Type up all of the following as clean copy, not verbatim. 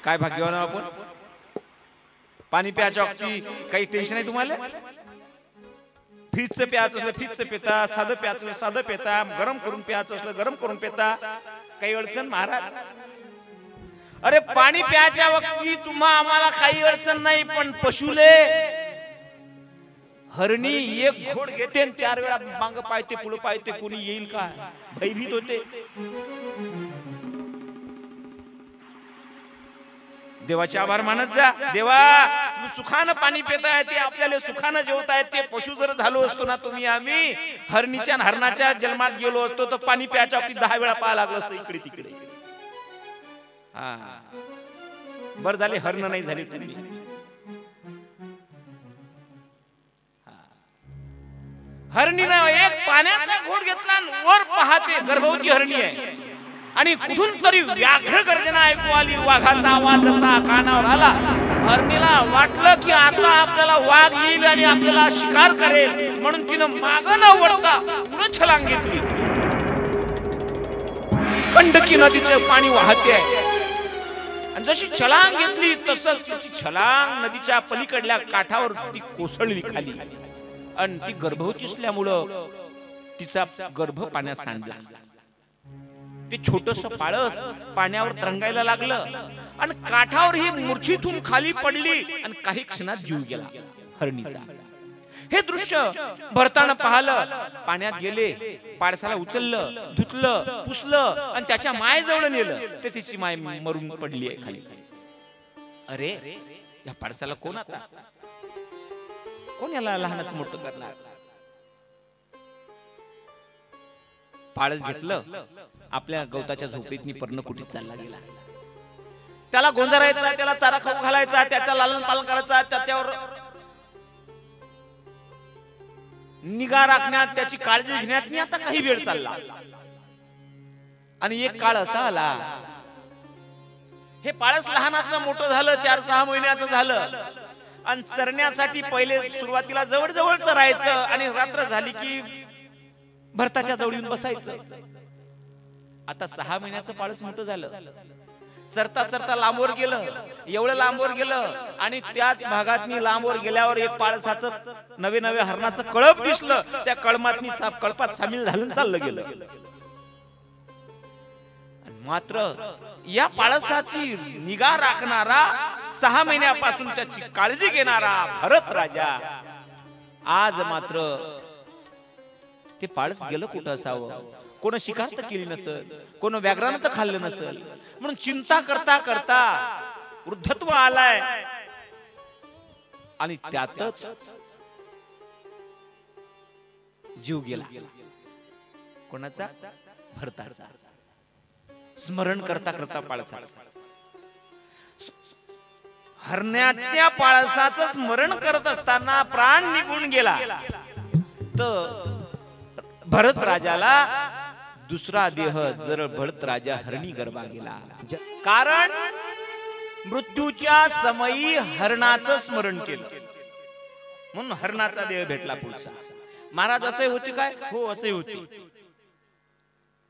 काय भाग्यवान आपण. पाणी प्यायच्या बाबतीत काही टेन्शन आहे तुम्हाला. फ्रीजचं प्यायचं असलं फ्रीजचं पिता, साधं प्यायचं साधं पिता, गरम करून प्यायचं असलं गरम करून पिता, काही अडचण महाराज. अरे पाणी प्यायच्या बाबतीत तुम्हा आम्हाला काही अडचण नाही, पण पशुले हरणी एक घोड घेते आणि 4 वेळा मांग पायते पुढे पायते, कोणी येईल का भयभीत होते. देवाचे आभार मानत जा. देवा सुखानं पाणी पिता येते, आपल्याला सुखानं जेवता येते. पशु जर झालो असतो ना तुम्ही आम्ही हरणीच्या हरणाच्या जन्मात गेलो असतो तर पाणी प्यायच्या बाबतीत 10 वेळा पाहा लागलं असतं इकडे तिकडे. हा बर झाले हरण नाही झाले तुम्ही. हरणीनं एक पाण्याचा घोट घेतला, वर पाहते गर्भवती हरणी आहे आणि कुठून तरी व्याघ्र गर्जना ऐकू आली. वाघाचा आवाज जसा कानावर आला, हरणीला वाटलं की आता आपल्याला वाघ येईल आणि आपल्याला शिकार करेल, म्हणून तिनं मागं न वळता पुढे छलांग घेतली. गंडकी नदीचे पाणी वाहते आहे आणि जशी छलांग घेतली तसंच तिची छलांग नदीच्या पलीकडल्या काठावर ती कोसळली खाली आणि ती गर्भवती असल्यामुळं तिचा गर्भ पाण्यात सांडला. ते छोटस पाळस पाण्यावर तरंगायला लागलं आणि काठावर ही मूर्छितून खाली पडली आणि काही क्षणात जीव गेला हरणीचा. हे दृश्य भरताना पाहिलं. पाण्यात गेले, पाळसाला उचललं, धुतलं, पुसलं आणि त्याच्या मायेजवळ नेलं. ते तिची माय मरून पडली आहे खाली. अरे या पाळसाला कोण आता, कोण याला लहानच मोठं करणार. पाळस घेतलं, आपल्या गवताच्या झोपडीतनी पर्णकुटीत चालला गेला. त्याला गोंजारायचा, त्याला चारा खाऊ घालायचा, त्याचं लालन पालन करायचा, त्याच्यावर निगा राखण्यात, त्याची काळजी घेण्यात मी आता काही वेळ चालला. आणि एक काळ असा आला, हे पाळस लहानाचं मोठं झालं, 4-6 महिन्याचं झालं आणि चरण्यासाठी पहिले सुरुवातीला जवळ जवळ चरायचं आणि रात्र झाली की भरताच्या जवळ येऊन बसायचं. आता 6 महिन्याचं पाळस मोठं झालं, चरता चरता लांबवर गेलं, एवढं लांबवर गेलं आणि त्याच भागातनी लांबवर गेल्यावर एक पाळसाचं नवे नवे हरणाचं कळप दिसलं. त्या कळमातनी कळपात सामील झालं चाललं गेलं. मात्र या पाळसाची निगा राखणारा, 6 महिन्यापासून त्याची काळजी घेणारा भरत राजा आज मात्र ते पाळस गेलं कुठं असावं. कोण शिकार तर केली नसेल, कोण व्याघ्रानं तर खाल्लं नसेल, म्हणून चिंता करता करता वृद्धत्व आलाय आणि त्यातच जीव गेला. कोणाचा? भरताचा. स्मरण करता करता पाळसाचं, हरण्याच्या पाळसाचं स्मरण करत असताना प्राण निघून गेला. तर भरत राजाला दुसरा देह जर भरत राजा हरणी गर्भा गेला. कारण मृत्यूच्या समयी हरणाचं स्मरण केलं म्हणून हरणाचा देह भेटला पुढचा. महाराज असे होते काय? हो असे होते.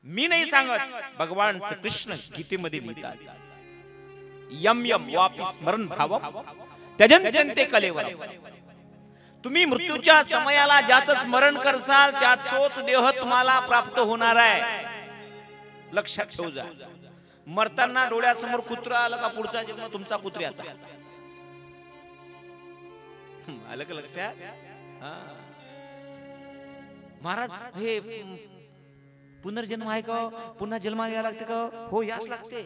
मी नाही सांगत, भगवान श्रीकृष्ण गीतेमध्ये लिहितात, यम यम वापी स्मरण भावम त्यजन्ते कलेवर. तुम्ही मृत्यूच्या समयाला ज्याचं स्मरण करसाल त्या तोच देह तुम्हाला प्राप्त होणार आहे. लक्षात ठेवू जा. मरताना डोळ्यासमोर कुत्रा आलं का पुढचा जन्म तुमचा कुत्र्याचा. आलं का लक्षात? महाराज हे पुनर्जन्म आहे का? पुन्हा जन्म घ्यायला लागते का? हो याच लागते,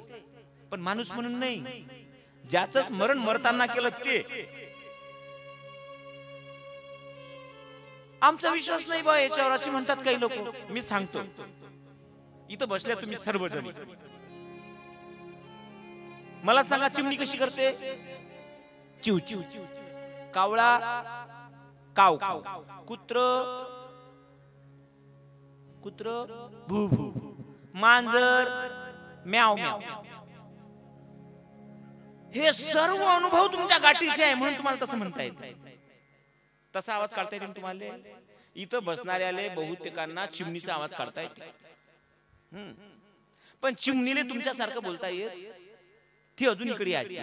पण माणूस म्हणून नाही. ज्याचं स्मरण मरताना केलं ते. आमचा विश्वास नाही बा याच्यावर असे म्हणतात काही लोक. मी सांगतो, इथं बसल्या तुम्ही सर्वजण, मला सांगा चिमणी कशी करते? चिव चिव. कावळा काव काव. कुत्र कुत्र भू भू. मांजर म्याव म्याव. हे सर्व अनुभव तुमच्या गाठीशी आहे म्हणून तुम्हाला तसं म्हणता येत. तसा आवाज काढता येईल तुम्हाला? इथं बसणाऱ्याले बहुतेकांना चिमणीचा आवाज काढता येते, पण चिमणीले तुमच्या सारखं बोलता येत ती अजून इकडे यायची.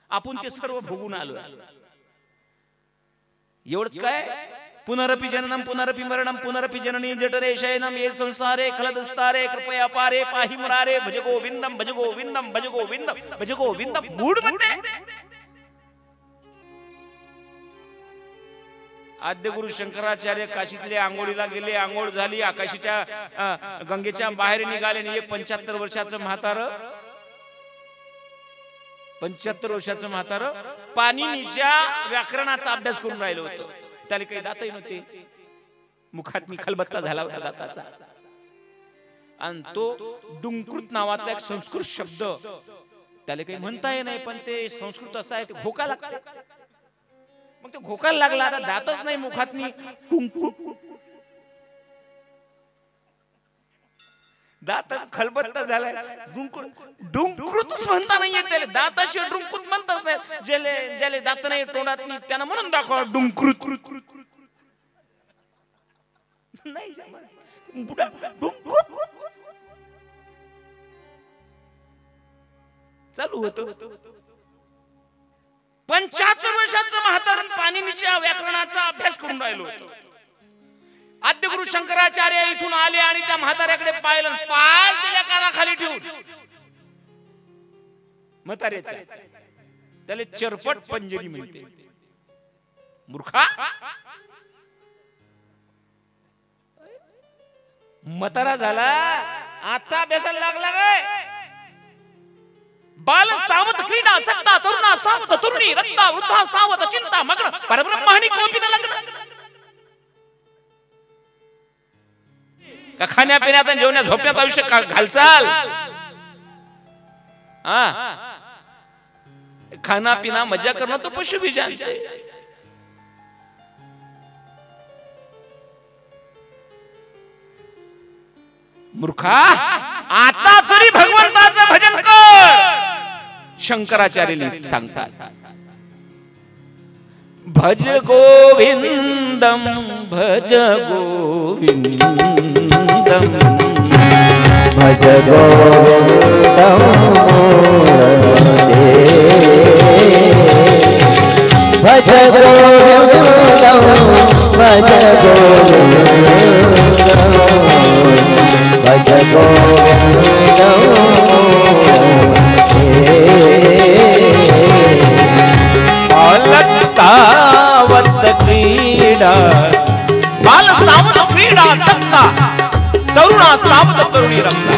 आपण ते सर्व भोगून आलो. एवढंच काय, पुनरपि जननम पुनरपि मरणम पुनरपि जननी जठरे शयनम ये संसारे खलदस्तारे कृपया पारे पाहि मुरारे भज गोविंदम भज गोविंदम भज गोविंदम भज गोविंदम. मूड म्हणते आद्य गुरु शंकराचार्य काशीतले आंघोळीला गेले, आंघोळ झाली, आकाशीच्या गंगेच्या बाहेर निघाले आणि एक 75 वर्षाचं म्हातारं 75 वर्षाचं म्हातारं पाणिनीच्या व्याकरणाचा अभ्यास करून राहिलं होतं. त्याला काही दातही नव्हते, मुखात खलबत्ता झाला होता दाताचा. आणि तो डुंकृत नावाचा एक संस्कृत शब्द त्याला काही म्हणता येत नाही, पण ते संस्कृत असं आहे, ते घोका लागला. मग तो घोकायला लागला, आता दातच नाही मुखात, दात खलबत्ता झालाय. डुंकृतच म्हणता नाहीये त्याला, दाताशिवाय डुंकृत म्हणताच नाही. ज्याले दात नाही तोंडात नाही त्यांना म्हणून दाखवा डुंकृत. नाही चालू होतं. 75 वर्षाचं म्हातारं पाणिनीच्या व्याकरणाचा अभ्यास करून राहिलो होतो. आद्य गुरु शंकराचार्य इथून आले आणि त्या म्हाताऱ्याकडे पाहिलं, पाच दिल्या कानाखाली ठेवून. म्हाताऱ्याच्या त्याला चरपट पंजरी म्हणते. मूर्खा, म्हातारा झाला आता अभ्यासाला लागला काय? बालस्तावत क्रीडा सक्ता तरुणास्तावत तरुणी रक्ता वृद्धास्तावत चिंता मग्न परब्रह्माणी कोपी न लग्न. का खाण्यापिण्यात आणि जेवण्यात झोपण्यात आयुष्य घालचाल? खाना पिना मजा करणं तो पशु भी जानते. मूर्खा, आता तरी भगवंताचं भजन कर. शंकराचार्य सांगतात, भज गोविंदम भज गोविंदम भज गोविंदम भज गोविंदम भज गोविंदम भज गोविंदम. बालस्तावत क्रीडा बालस्तावत क्रीडा सक्ता तरुणास्तावत तरुणी रक्ता.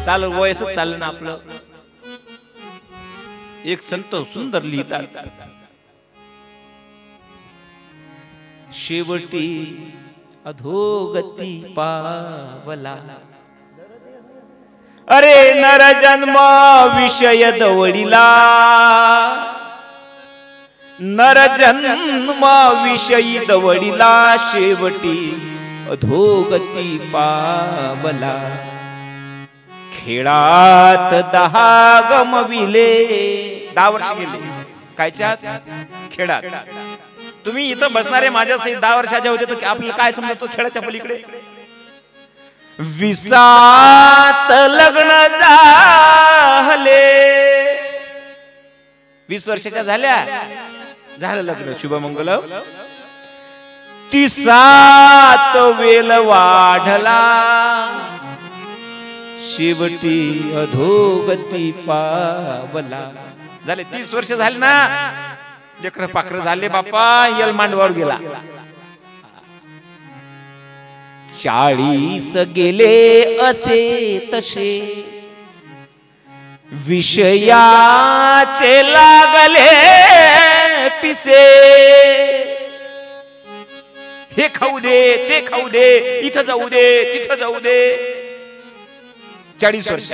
साल वयस चाललं ना आपलं. एक संत सुंदर लिहितात, शेवटी अधोगती पावला. अरे नर जन्म विषय दवडीला, नर जन्म विषयी दवडीला, शेवटी अधोगती पावला. खेळात 10 गमविले, 10 वर्ष गेले कायच्यात? खेळात. तुम्ही इथं बसणारे माझ्या सहित 10 वर्षाचे होते तर आपल्याला काय समजतो खेळाच्या पलीकडे? 20त लग्न झाले, 20 वर्षाच्या झाल्या, झालं लग्न शुभमंगल. 30त वेल वाढला, शेवटी अधोगती पावला. झाले 30 वर्ष झाले ना, लेकर पाकर झाले बापा, यल मांडवावर गेला. 40 गेले असे तसे, विषयाचे लागले पिसे. हे खाऊ दे, ते खाऊ दे, इथं जाऊ दे, तिथं जाऊ दे. 40 वर्ष.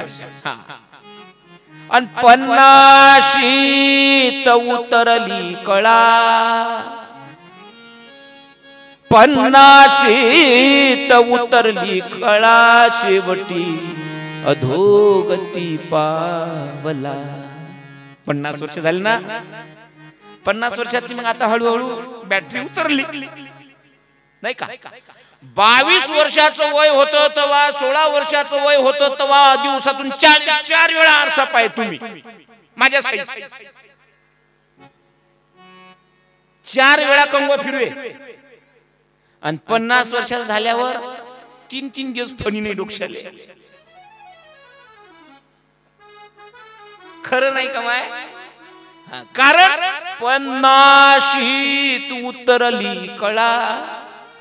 आणि 50शीत उतरली कळा, 50शीत उतरली कळा, शेवटी अधोगती पावला. 50 वर्ष झाली ना, 50 वर्षात मग आता हळूहळू बॅटरी उतरली नाही का? 22 वर्षाचं वय होतं तेव्हा, 16 वर्षाचं वय होतं तेव्हा दिवसातून 4 वेळा आरसा पाय तुम्ही माझ्या साईड 4 वेळा कंगवा फिरवे. आणि 50 वर्षात झाल्यावर 3 दिवस फणी नाही डोक्याले. खरं नाही कमाय. कारण 50शीत उतरली कळा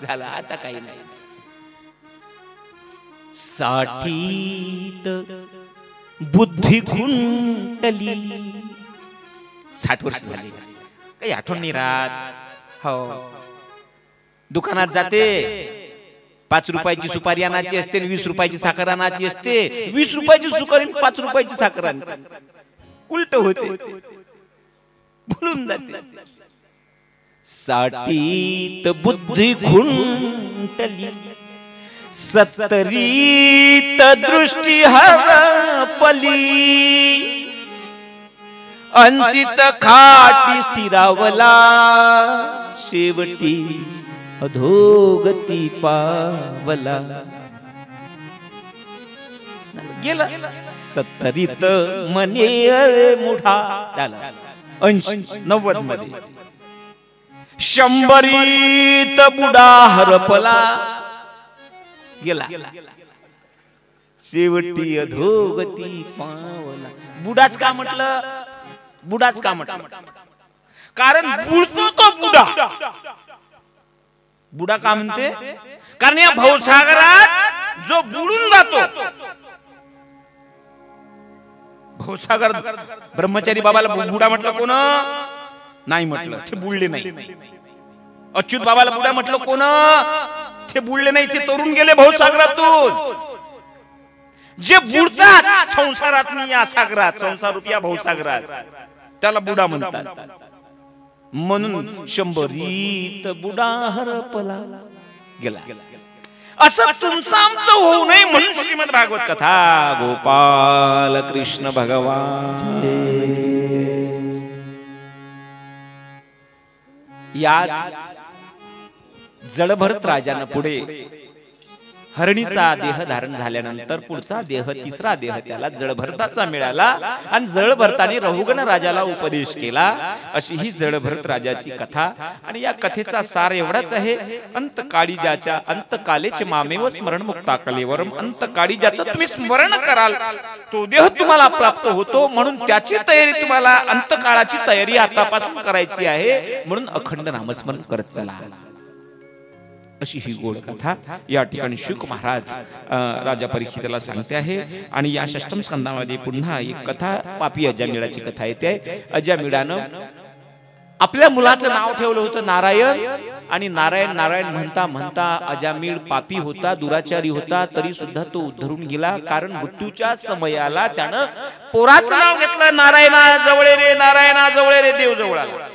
झाला. आता काही नाही. 60त बुद्धी खुंटली. 60 वर्ष झाली काही आठवण नाही राहत. हो दुकानात जाते 5 रुपयाची सुपारी आणायची असते, 20 रुपयाची साखर आणायची असते. 20 रुपयाची सुपारी 5 रुपयाची साखर आणते. उलट होते, भुलून जाते. 60त बुद्धी खुंटली, 70त दृष्टी हरपली, 80त खाटी स्थिरावला, शेवटी अधोगती पावला. गेला 70त मने मुठा झाला. 80-90 मध्ये 100त बुडा हरपला गेला. शेवटी अधोगती पावला. बुडाच का म्हटलं? बुडाच का म्हटलं? कारण बुडतो तो बुडा. बुडा का म्हणते? कारण या भवसागरात जो बुडून जातो, भवसागर ब्रह्मचारी बाबाला बुडा म्हटलं कोण नाही म्हटलं, ते बुडले नाही. अच्युत बाबाला बुडा म्हटलं कोण, ते बुडले नाही, ते तरुण गेले भवसागरातून. जे बुडतात संसारात या सागरात, संसार रूपी भवसागरात, त्याला बुडा म्हणतात. म्हणून 100त बुडा हरपला गेला. असं तुमचं आमचं होऊ नये म्हणून श्रीमद भागवत कथा. गोपाल कृष्ण भगवान. याच जडभरत राजानं पुढे हरणीचा देह धारण झाल्यानंतर पुढचा देह, तिसरा देह त्याला जडभरताचा मिळाला. आणि जडभरताने रहुगण राजाला उपदेश केला. अशी ही जडभरत राजाची कथा. आणि या कथेचा सार एवढाच आहे, अंतकाळी ज्याच्या अंतकालेचे मामेव स्मरण मुक्ता कलेवरम. अंतकाळी ज्याचं तुम्ही स्मरण कराल तो देह तुम्हाला प्राप्त होतो. म्हणून त्याची तयारी तुम्हाला, अंतकाळाची तयारी आतापासून करायची आहे. म्हणून अखंड नामस्मरण करत चला. अशी ही गोड कथा या ठिकाणी शुक महाराज राजा परीक्षिताला सांगते आहे. आणि या षष्टम स्कंदामध्ये पुन्हा एक कथा पापी अजामिळाची कथा येते. अजामिळानं आपल्या मुलाचं नाव ठेवलं होतं नारायण. आणि नारायण नारायण म्हणता म्हणता अजामिळ पापी होता, दुराचारी होता, तरी सुद्धा तो उद्धरून गेला. कारण मृत्यूच्या समयाला त्यानं पोराचं नाव घेतलं, नारायणा जवळे रे, नारायणा जवळे रे, देव जवळ आला.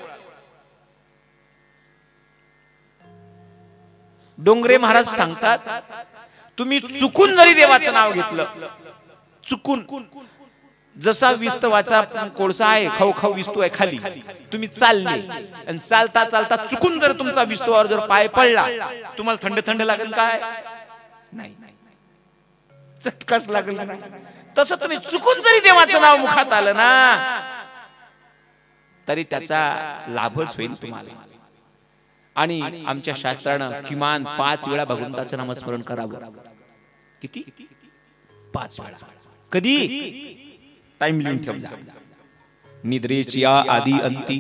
डोंगरे महाराज सांगतात, तुम्ही चुकून जरी देवाचं नाव घेतलं, चुकून, जसा विस्तवाचा कोळसा आहे, खाऊ खाऊ विस्तू आहे खाली, तुम्ही चालले आणि चालता चालता चुकून जर तुमचा विस्तवावर जर पाय पडला, तुम्हाला थंड थंड लागेल काय? नाही, चटकाच लागेल ना. तसं तुम्ही चुकून जरी देवाचं नाव मुखात आलं ना, तरी त्याचा लाभच होईल तुम्हाला. आणि आमच्या शास्त्रानं किमान 5 वेळा भगवंताचं नामस्मरण करावं. किती? 5 वेळा. कधी? टाइम लिहून ठेव जा. निद्रेच्या आधी अंती,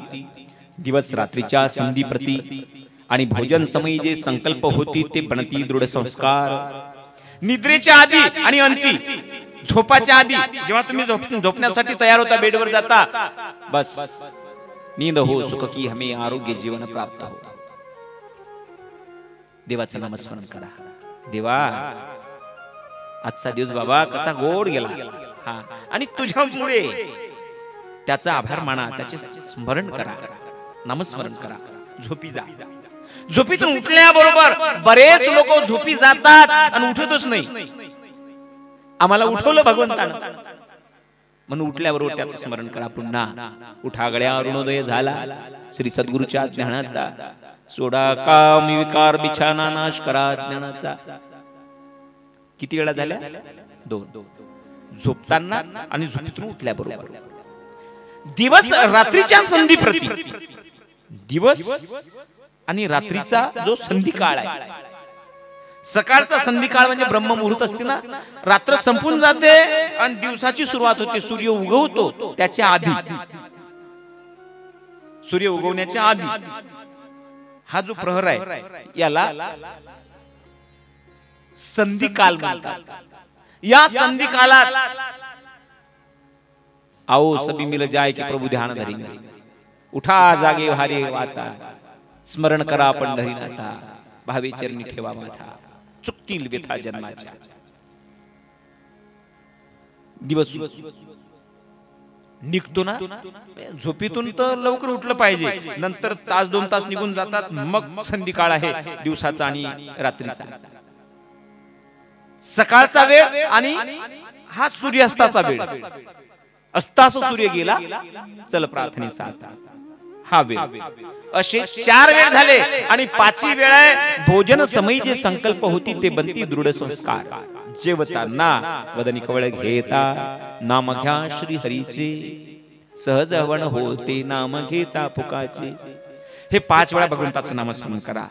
दिवस रात्रीच्या संधी प्रती, आणि भोजन समयी जे संकल्प होती ते बनती दृढ संस्कार. निद्रेच्या आधी आणि अंती, झोपाच्या आधी, जेव्हा तुम्ही झोपण्यासाठी तयार होता, बेडवर जाता, बस नींद हो सुख की हमें आरोग्य जीवन प्राप्त हो. देवाचं नामस्मरण करा. देवा आजचा दिवस बाबा कसा गोड गेला, हा, आणि तुझ्यामुळे त्याचा आभार माना, त्याचे स्मरण करा, नामस्मरण करा. झोपी जा. झोपीतून उठल्याबरोबर बरेच लोक झोपी जातात आणि उठतच नाही. आम्हाला उठवलं भगवंतानं, म्हणून उठल्याबरोबर त्याचं स्मरण करा. पुन्हा उठा, गड्या अरुणोदय झाला, श्री सद्गुरूच्या ज्ञानाचा सोडा काम विकार बिछाना नाश करा ज्ञानाचा. किती वेळा झाल्या? 2. झोपताना आणि झोपेतून उठल्याबरोबर. दिवस रात्रीच्या संधी प्रती, दिवस आणि रात्रीचा जो संधी काळ आहे, सकाळचा संधी काळ म्हणजे ब्रह्ममुहूर्त असते ना, रात्र संपून जाते आणि दिवसाची सुरुवात होते. सूर्य उगवतो त्याच्या आधी, सूर्य उगवण्याच्या आधी हा जो प्रहर आहे याला संधी काल म्हणतात. या संधी कालात आओ सभी मिल जाए कि प्रभु ध्यान धरेंगे. उठा जागे हारे वाता, स्मरण करा पंढरीनाथा, भावे चरणी ठेवा माथा, चुकतील व्यथा जन्माच्या. दिवस निघतो ना, झोपेतून तर लवकर उठलं पाहिजे. नंतर तास 2 तास निघून जातात, मग संधी काळ आहे दिवसाचा आणि रात्रीचा. सकाळचा वेळ आणि हा सूर्यास्ताचा वेळ. अस्तास सूर्य गेला चल प्रार्थनेचा हा वेळ. असे 4 वेळ झाले आणि 5वी वेळ आहे भोजन समयी जे संकल्प होती ते बनती दृढ संस्कार. जेवताना वदनी कवळ घेता नाम घ्या श्री हरीचे, सहज हवन होते नाम घेता फुकाचे. हे 5 वेळा भगवंताचं नामस्मरण करा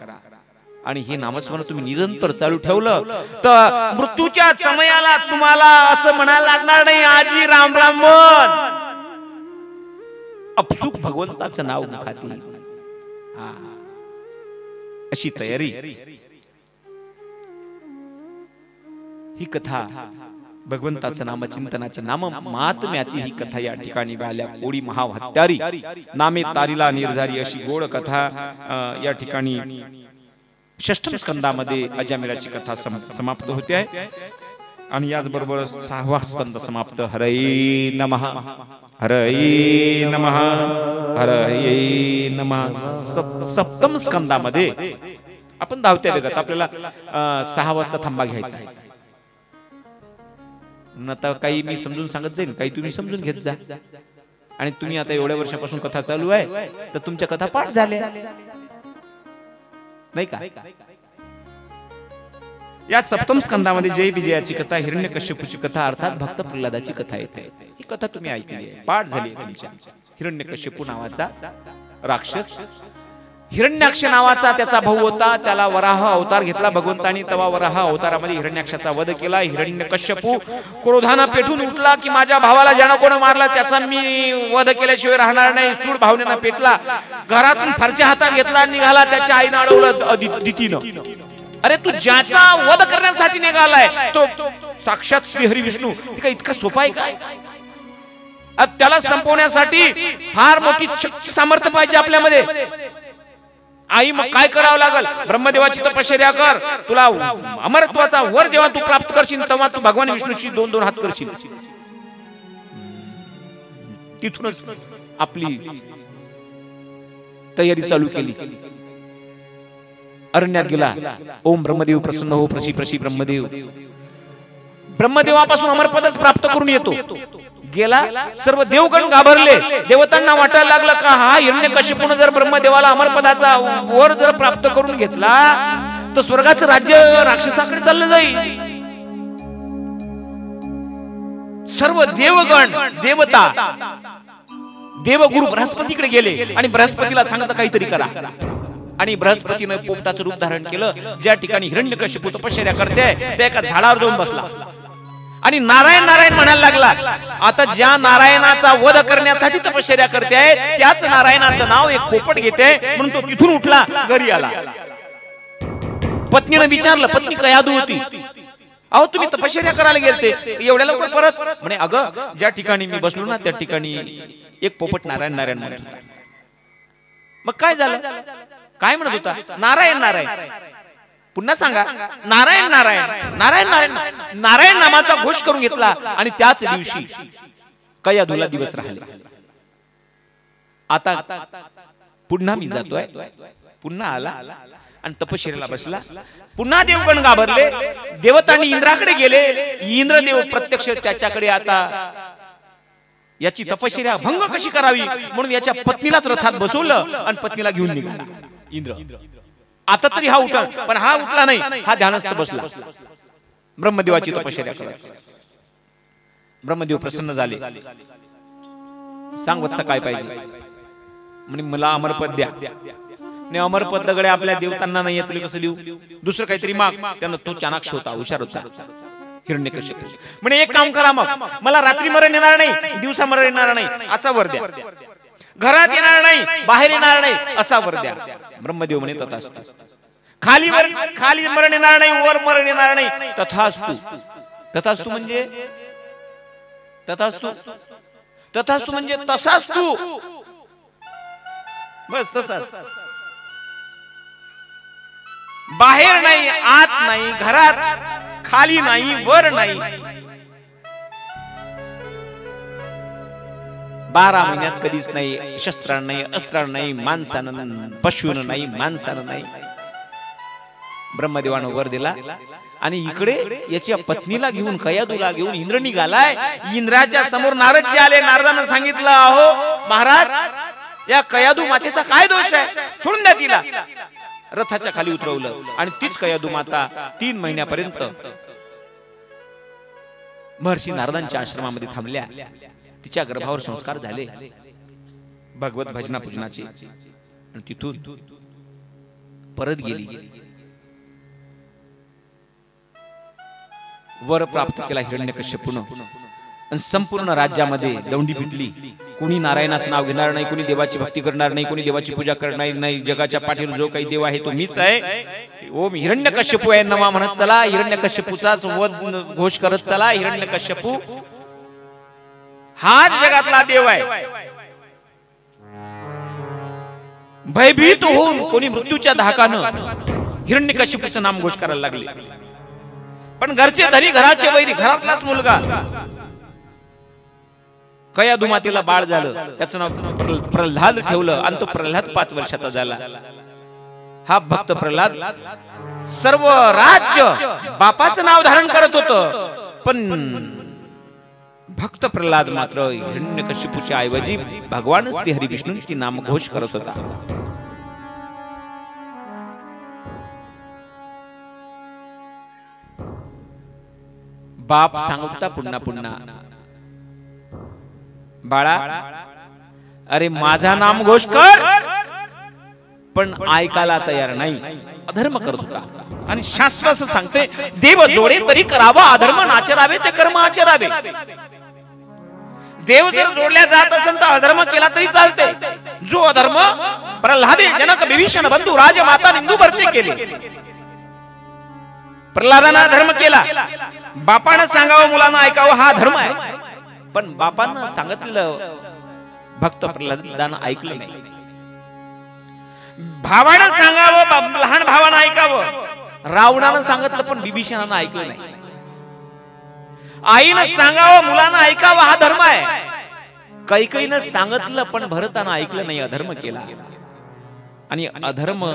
आणि हे नामस्मरण तुम्ही निरंतर चालू ठेवलं तर मृत्यूच्या समयाला तुम्हाला असं म्हणायला लागणार नाही आजी राम राम म्हण. अपसुक भगवंताचं नाव मुखात येईल. अशी तयारी. ही कथा भगवंताचं नामचिंतनाच्या नाम महात्म्याची ही कथा या ठिकाणी गायल्या. कोडी महाहत्यारी नामे तारीला निर्धारी अशी गोड कथा या ठिकाणी षष्ठम स्कंदामध्ये अजामिळाची कथा समाप्त होते आहे. आणि याचबरोबर 6वा स्कंद समाप्त. हरये नमः हरये नमः हरये नमः. सप्तम स्कंदामध्ये आपण धावत्या वेगात आपल्याला 6 वाजता थांबा घ्यायचा आहे. आता काही मी समजून सांगत जाईल, काही तुम्ही समजून घेत जा. आणि तुम्ही आता एवढ्या वर्षापासून कथा चालू आहे तर तुमच्या कथा पाठ झाल्या नाही का? या सप्तम स्कंदामध्ये जय विजयाची कथा, हिरण्यकश्यपूची कथा अर्थात भक्त प्रल्हादाची कथा येते. ही कथा तुम्ही ऐकली आहे, पाठ झाली तुमच्या. हिरण्यकश्यपू नावाचा राक्षस, हिरण्याक्ष नावाचा त्याचा भाऊ होता. त्याला वराह अवतार घेतला भगवंतानी. तेव्हा वराह अवतारामध्ये हिरण्याक्षाचा वध केला. हिरण्यकश्यपू क्रोधाने पेटून उठला की माझ्या भावाला ज्यानं कोण मारला त्याचा मी वध केल्याशिवाय राहणार नाही. सूड भावनेनं पेटला, घरातून फरच्या हातात घेतला, निघाला. त्याच्या आईनं अडवलं दितीनं. अरे तू ज्याचा वध करण्यासाठी निघालाय तो साक्षात श्रीहरी विष्णू. इतका सोपा आहे काय? त्याला संपवण्यासाठी फार मोठी शक्ती सामर्थ्य पाहिजे आपल्यामध्ये. आई मग काय करावं लागल? ब्रह्मदेवाची तपश्चर्या कर. तुला अमरत्वाचा वर जेव्हा तू प्राप्त करशील तेव्हा तू भगवान विष्णूशी 2-2 हात करशील. तिथूनच आपली तयारी चालू केली. अरण्यात गेला. ओम ब्रह्मदेव प्रसन्न हो प्रसी प्रसी ब्रह्मदेव. ब्रह्मदेवापासून अमरपदच प्राप्त करून येतो. गेला, सर्व देवगण घाबरले. देवतांना वाटायला लागलं का हा हिरण्यकश्यपूने जर ब्रह्मदेवाला अमरपदाचा वर जर प्राप्त करून घेतला तर स्वर्गाचं राज्य राक्षसाकडे चाललं जाईल. सर्व देवगण देवता देवगुरु बृहस्पतीकडे गेले आणि बृहस्पतीला सांगितलं काहीतरी करा. आणि बृहस्पतीने पोपटाचं रूप धारण केलं. ज्या ठिकाणी हिरण्यकश्यपू तपश्चर्या करते त्या एका झाडावर जाऊन बसला आणि नारायण नारायण म्हणायला लागला. आता ज्या नारायणाचा वध करण्यासाठी तपश्चर्या करते आहे त्याच नारायणाचं नाव एक पोपट घेते म्हणून तो तिथून उठला, घरी आला. पत्नीने विचारलं, पत्नी कयादू होती, अहो तुम्ही तपश्चर्या करायला गेलते एवढ्या लवकर परत? म्हणे अगं ज्या ठिकाणी मी बसलो ना त्या ठिकाणी एक पोपट नारायण नारायण म्हणत होता. मग काय झालं? काय म्हणत होता? नारायण नारायण. पुन्हा सांगा, नारायण नारायण नारायण नारायण नारायण नामाचा घोष करून घेतला आणि त्याच दिवशी कयादूला दिवस राहिले. आता पुन्हा मी जातोय. पुन्हा आला आणि तपश्चर्याला बसला. पुन्हा देवगण घाबरले. देवतांनी इंद्राकडे गेले. इंद्रदेव प्रत्यक्ष त्याच्याकडे आता याची तपश्चर्या भंग कशी करावी म्हणून याच्या पत्नीलाच रथात बसवलं आणि पत्नीला घेऊन निघाला. इंद्र. आता तरी हा उठला, पण हा उठला नाही, हा ध्यानस्थ बसला ब्रह्मदेवाची तपश्चर्या करत. ब्रह्मदेव प्रसन्न झाले. सांग वत्सा काय पाहिजे? म्हणे मला अमरपद द्या. ने अमरपद दगडे आपल्या देवतांना नाही, तुला कसं देऊ? दुसरं काहीतरी माग. त्यानं तो चाणाक्ष होता, हुशार होता हिरण्यकश्यप. म्हणे एक काम करा, मग मला रात्री मरण येणार नाही, दिवसा मरण येणार नाही असा वर द्या. घरात येणार नाही, बाहेर येणार नाही असा वर द्या. ब्रह्मदेव म्हणे तथास्तु. खाली मरण येणार नाही, वर मरण येणार नाही, तथास्तु. तथास्तु म्हणजे तथास्तु म्हणजे तसाच तू. बस तसाच. बाहेर नाही, आत नाही, घरात खाली नाही, वर नाही. 12 महिन्यात कधीच नाही. शस्त्रान नाही, अस्त्रान नाही, माणसानं पशुन नाही, माणसानं नाही. ब्रह्मदेवानं वर दिला. आणि इकडे याच्या पत्नीला घेऊन, कयादूला घेऊन इंद्र निघालाय. इंद्राच्या समोर नारदजी आले. नारदानं सांगितलं, अहो महाराज, या कयादू मातेचा काय दोष आहे? सोडून द्या तिला. रथाच्या खाली उतरवलं आणि तीच कयादू माता 3 महिन्यापर्यंत महर्षी नारदांच्या आश्रमामध्ये थांबल्या. तिच्या गर्भावर संस्कार झाले भगवत भजना पूजनाचे. आणि तिथून परत गेली. वर प्राप्त केला हिरण्यकश्यपूनं. संपूर्ण राज्यामध्ये दौंडी पिटली. कोणी नारायणाचं नाव घेणार नाही, कोणी देवाची भक्ती करणार नाही, कोणी देवाची पूजा करणार नाही. जगाच्या पाठीवर जो काही देव आहे तो मीच आहे. ओम हिरण्यकश्यपू आहे नमः म्हणत चला. हिरण्यकश्यपूचाच वध घोष करत चला. हिरण्यकश्यपू हाच जगातला देव आहे. भयभीत होऊन कोणी मृत्यूच्या धाकानं हिरण्यकश्यपूचं नाम घोष करायला लागले. पण घरचे धनी, घराचे वैरी, घरातलाच मुलगा. कयादू मातेला बाळ झालं, त्याचं नाव प्रल्हाद ठेवलं आणि तो प्रल्हाद 5 वर्षाचा झाला. हा भक्त प्रल्हाद सर्व राज्य बापाचं नाव धारण करत होत. पण भक्त प्रल्हाद मात्र हिरण्यकश्यपूच्या ऐवजी भगवान श्री हरी विष्णूंची नामघोष करत होता. बाप सांगता पुन्हा पुन्हा, बाळा अरे माझा नामघोष कर, पण ऐकायला तयार नाही, अधर्म करत होता. आणि शास्त्र असं सांगते, देव जोडे तरी करावा, अधर्म नाचरावे ते कर्म आचरावे. देव जर जोडल्या जात असेल तर अधर्म केला तरी चालते. जो अधर्म प्रल्हादे जनक विभीषण बंधू राजमाता निंदुभर्ते केले. प्रल्हादानं अधर्म केला, बापानं सांगावं मुलांना ऐकावं हा धर्म आहे. पण बापानं सांगितलं भक्त प्रल्हादानं ऐकलं नाही. भावानं सांगावं, लहान भावानं ऐकावं, रावणानं सांगितलं पण विभीषणानं ऐकलं नाही. आईनं सांगावं, मुलांना ऐकावं हा धर्म आहे. कैकेयीनं सांगितलं पण भरतानं ऐकलं नाही, अधर्म केला. आणि अधर्म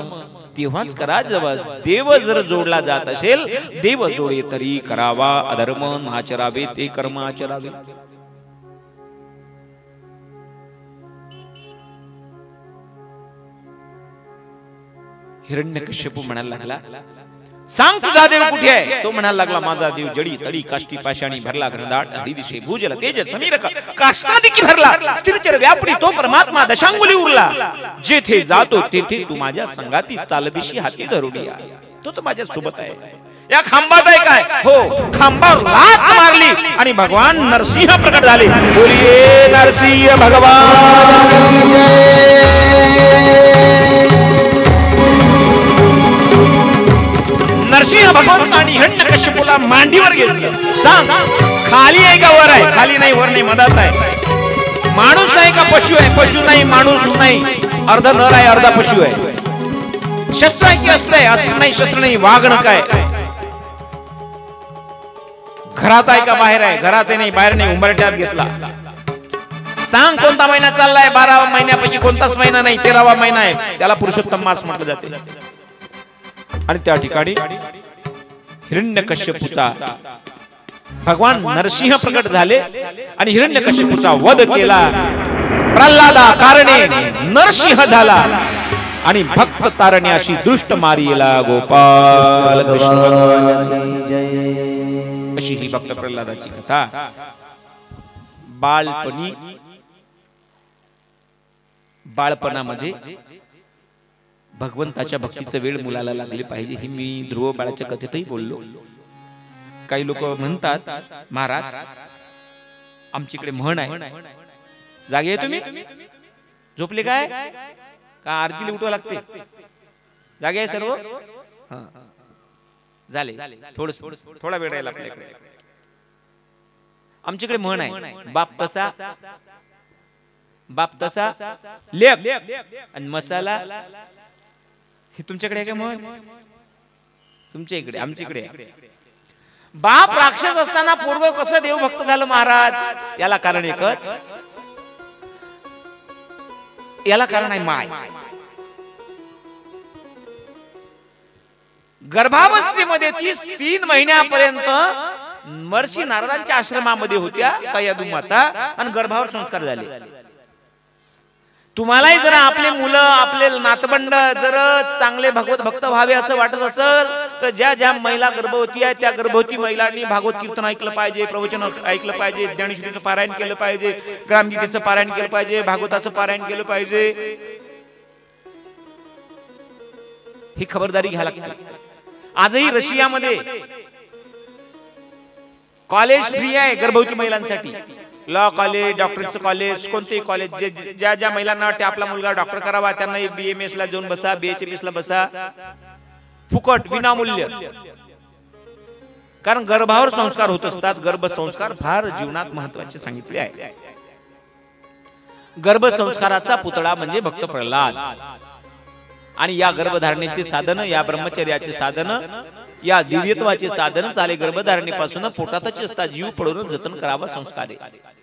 तेव्हाच करा जेव्हा देव जर जोडला जात असेल. देव जोडे तरी करावा, अधर्म नाचरावे ते कर्म आचरावे. हिरण्यकश्यपू म्हणायला लागला, सांग तुझा देव कुठे आहे? तो म्हणायला लागला, माझा देव जडी तडी काष्टी पाषाणी भरला, घनदाट हरिदिशे भूजल तेज समीर काष्टादिकी भरला, स्थिरचर व्यापडी तो परमात्मा दशांगुली उरला. जेथे जातो तेथे तू माझ्या संगाती चालबिशी हाती धरुडिया. तो तर माझ्या सोबत आहे. या खांबात आहे काय? हो, खांबावर लाथ मारली आणि भगवान नरसिंह प्रकट झाले. बोलिये नरसिंह भगवान. नरसिंह भगवंतांनी हिरण्यकश्यपूला मांडीवर घेतलं. सांग खाली आहे का वर आहे? खाली नाही, वर नाही, मधात आहे. माणूस आहे का पशु आहे? पशु नाही, माणूस नाही, अर्ध नर आहे, अर्धा पशु आहे. शस्त्र आहे की अस्त्र आहे? अस्त्र नाही, शस्त्र नाही, वाघ काय? घरात आहे का बाहेर आहे? घरात आहे नाही, बाहेर नाही, उंबरठ्यात घेतला. सांग कोणता महिना चाललाय? 12 महिन्यापैकी कोणताच महिना नाही, 13वा महिना आहे. त्याला पुरुषोत्तम मास म्हटलं जाते. आणि त्या ठिकाणी हिरण्यकश्यपूचा भगवान नरसिंह प्रकट झाले आणि हिरण्यकश्यपूचा वध केला. प्रल्हादा कारणे नरसिंह झाला. आणि भक्त तारण्याशी दुष्ट मारिला गोपाल अशी ही भक्त प्रल्हादाची कथा. बाळपणामध्ये भगवंताच्या भक्तीचं वेळ मुलाला लागली पाहिजे. ही मी ध्रुव बाळाच्या कथेतही बोललो. काही लोक म्हणतात महाराज आमच्याकडे म्हण आहे, जागे आहे तुम्ही, झोपले काय का आरतीला उठवा लागते, जागे आहे सर्व, झाले थोडा वेळ राहिला आपल्याकडे. आमच्याकडे म्हण आहे, बाप तसा लेप आणि मसाला. हे तुमच्याकडे आहे का म्हण? तुमच्या इकडे, आमच्या इकडे. बाप राक्षस असताना पोरग कसं देवभक्त झालं महाराज? याला कारण एकच, याला कारण आहे माय. गर्भावस्थेमध्ये 3 महिन्यापर्यंत महर्षी नारदांच्या आश्रमामध्ये होत्या कयादू माता आणि गर्भावर संस्कार झाले. तुम्हालाही जर आपले मुलं आपले नातबंड जर चांगले भगवत भक्त व्हावे असं वाटत असेल तर ज्या महिला गर्भवती आहेत त्या गर्भवती महिलांनी भागवत कीर्तन ऐकलं पाहिजे, प्रवचन ऐकलं पाहिजे, ज्ञानेश्वरीचं पारायण केलं पाहिजे, ग्रामगीतेचं पारायण केलं पाहिजे, भागवताचं पारायण केलं पाहिजे. ही खबरदारी घ्यायला लागते. आजही रशियामध्ये कॉलेज फ्री आहे गर्भवती महिलांसाठी. लॉ कॉलेज, डॉक्टरचं कॉलेज, कोणतेही कॉलेज ज्या महिलांना वाटते आपला मुलगा डॉक्टर करावा त्यांना BMS ला जाऊन बसा, BHMS ला बसा, फुकट विनामूल्य. कारण गर्भावर संस्कार होत असतात. गर्भसंस्कार फार जीवनात महत्वाचे सांगितले आहे. गर्भसंस्काराचा पुतळा म्हणजे भक्त प्रल्हाद. आणि या गर्भधारणेचे साधन, या ब्रह्मचर्याचे साधन, या दिव्यत्वाचे साधन चाले गर्भधारणेपासून पोटातच असता जीव पडून जतन करावा संस्कार आहे.